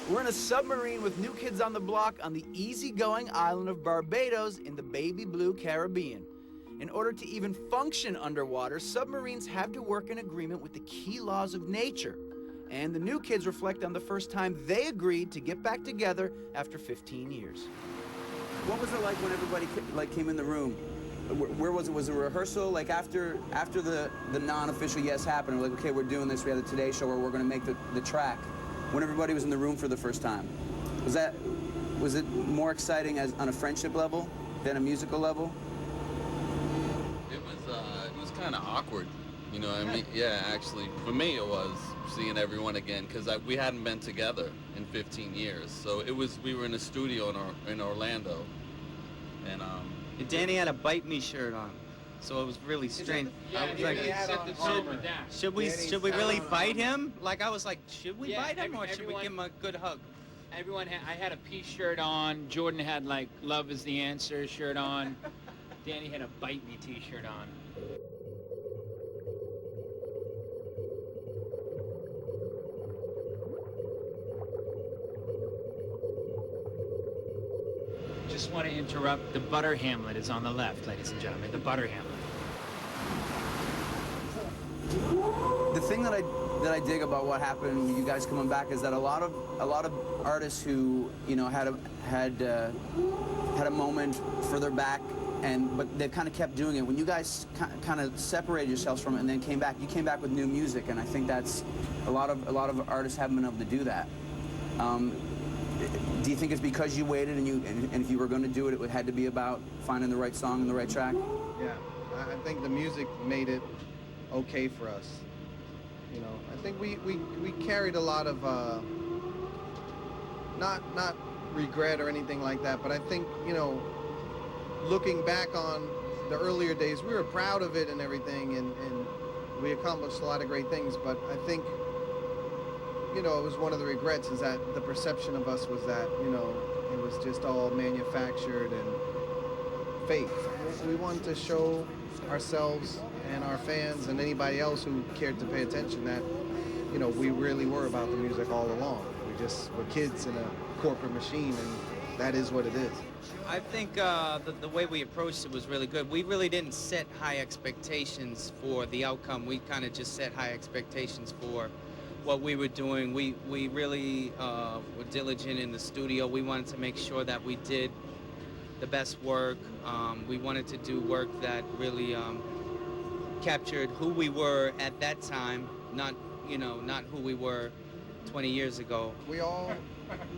We're in a submarine with New Kids on the Block on the easygoing island of Barbados in the baby blue Caribbean. In order to even function underwater, submarines have to work in agreement with the key laws of nature. And the New Kids reflect on the first time they agreed to get back together after 15 years. What was it like when everybody came in the room? Where was it? Was it a rehearsal? Like after the non-official yes happened, we're like, okay, we're doing this. We had the Today Show where we're going to make the track. When everybody was in the room for the first time, was it more exciting as on a friendship level than a musical level? It was kind of awkward, you know what I mean? Yeah, actually, for me it was seeing everyone again because we hadn't been together in 15 years. So we were in a studio in Orlando, and Danny had a Bite Me shirt on, so it was really strange. I was like, should we really bite him? Like I was like, should we bite him or should we give him a good hug? I had a peace shirt on. Jordan had like Love Is the Answer shirt on. Danny had a Bite Me t-shirt on. Just want to interrupt. The Butter Hamlet is on the left, ladies and gentlemen. The Butter Hamlet. The thing that I dig about what happened with you guys coming back is that a lot of artists who had a moment further back, but they've kind of kept doing it. When you guys kind of separated yourselves from it and then came back, you came back with new music, and I think that's a lot of artists haven't been able to do that. Do you think it's because you waited and if you were going to do it, it had to be about finding the right song and the right track? Yeah, I think the music made it okay for us. I think we carried a lot of not regret or anything like that, but I think looking back on the earlier days, we were proud of it and everything, and we accomplished a lot of great things. But I think it was one of the regrets is that the perception of us was that it was just all manufactured and fake. We wanted to show ourselves and our fans and anybody else who cared to pay attention that we really were about the music all along. We just were kids in a corporate machine, and that is what it is. I think the way we approached it was really good. We really didn't set high expectations for the outcome. We kind of just set high expectations for what we were doing. We really were diligent in the studio. We wanted to make sure that we did the best work. We wanted to do work that really captured who we were at that time, not who we were 20 years ago. We all,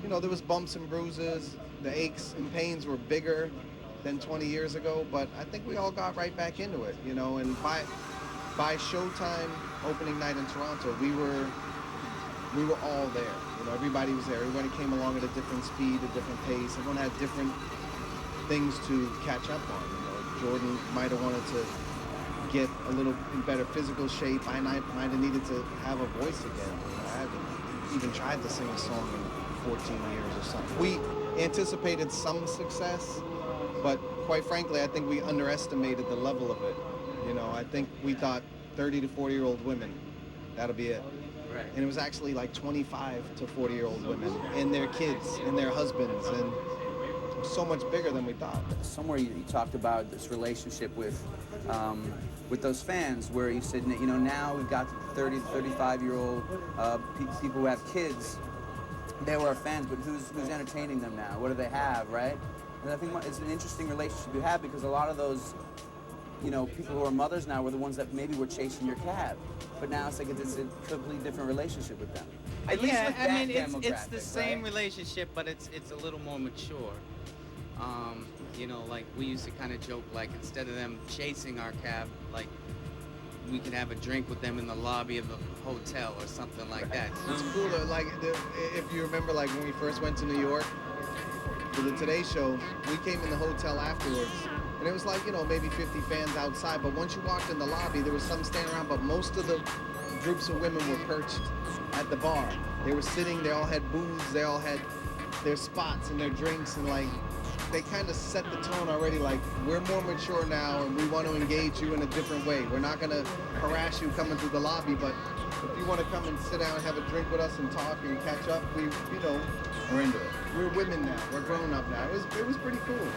there was bumps and bruises. The aches and pains were bigger than 20 years ago, but I think we all got right back into it, and by showtime opening night in Toronto, we were all there. Everybody was there. Everybody came along at a different speed, a different pace. Everyone had different things to catch up on. Jordan might have wanted to get a little in better physical shape. I might have needed to have a voice again. I haven't even tried to sing a song in 14 years or something. We anticipated some success, but quite frankly, I think we underestimated the level of it. I think we thought 30 to 40-year-old women, that'll be it. Right. And it was actually like 25 to 40-year-old women and their kids and their husbands, and it was so much bigger than we thought. Somewhere you talked about this relationship with those fans, where you said, now we've got 30 to 35-year-old people who have kids. They were our fans, but who's entertaining them now? What do they have, right? And I think it's an interesting relationship you have, because a lot of those, people who are mothers now were the ones that maybe were chasing your cab, but now it's like it's a completely different relationship with them. At least with that it's the same right? relationship, but it's a little more mature. Like we used to kind of joke, like instead of them chasing our cab, like we could have a drink with them in the lobby of a hotel or something like that. It's cooler, like if you remember, like when we first went to New York for the Today Show, we came in the hotel afterwards, and it was like, maybe 50 fans outside, but once you walked in the lobby, there was some standing around, but most of the groups of women were perched at the bar. They were sitting, they all had booze, they all had their spots and their drinks, and like, they kind of set the tone already, like, we're more mature now and we want to engage you in a different way. We're not going to harass you coming through the lobby, but if you want to come and sit down and have a drink with us and talk and catch up, we, you know, We're into it. we're women now. We're grown up now. It was pretty cool.